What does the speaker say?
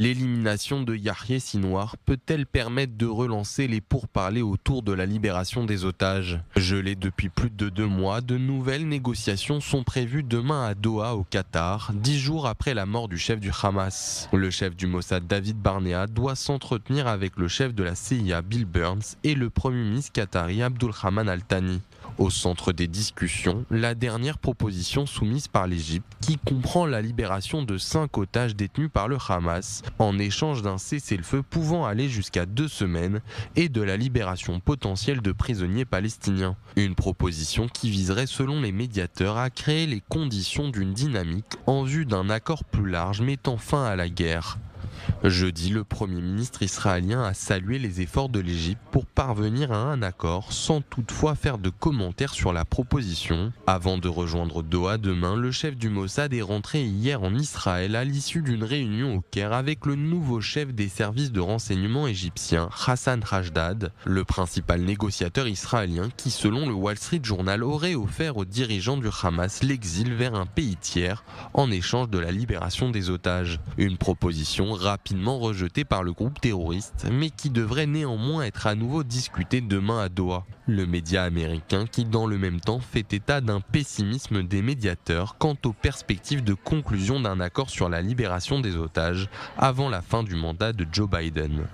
L'élimination de Yahya Sinwar peut-elle permettre de relancer les pourparlers autour de la libération des otages? Gelés depuis plus de 2 mois, de nouvelles négociations sont prévues demain à Doha au Qatar, 10 jours après la mort du chef du Hamas. Le chef du Mossad David Barnea doit s'entretenir avec le chef de la CIA Bill Burns et le premier ministre qatari Abdulrahman Al-Thani. Au centre des discussions, la dernière proposition soumise par l'Égypte qui comprend la libération de 5 otages détenus par le Hamas en échange d'un cessez-le-feu pouvant aller jusqu'à 2 semaines et de la libération potentielle de prisonniers palestiniens. Une proposition qui viserait selon les médiateurs à créer les conditions d'une dynamique en vue d'un accord plus large mettant fin à la guerre. Jeudi, le Premier ministre israélien a salué les efforts de l'Égypte pour parvenir à un accord sans toutefois faire de commentaires sur la proposition. Avant de rejoindre Doha demain, le chef du Mossad est rentré hier en Israël à l'issue d'une réunion au Caire avec le nouveau chef des services de renseignement égyptien, Hassan Rajdad, le principal négociateur israélien qui, selon le Wall Street Journal, aurait offert aux dirigeants du Hamas l'exil vers un pays tiers en échange de la libération des otages. Une proposition rapidement rejeté par le groupe terroriste, mais qui devrait néanmoins être à nouveau discuté demain à Doha. Le média américain qui dans le même temps fait état d'un pessimisme des médiateurs quant aux perspectives de conclusion d'un accord sur la libération des otages avant la fin du mandat de Joe Biden.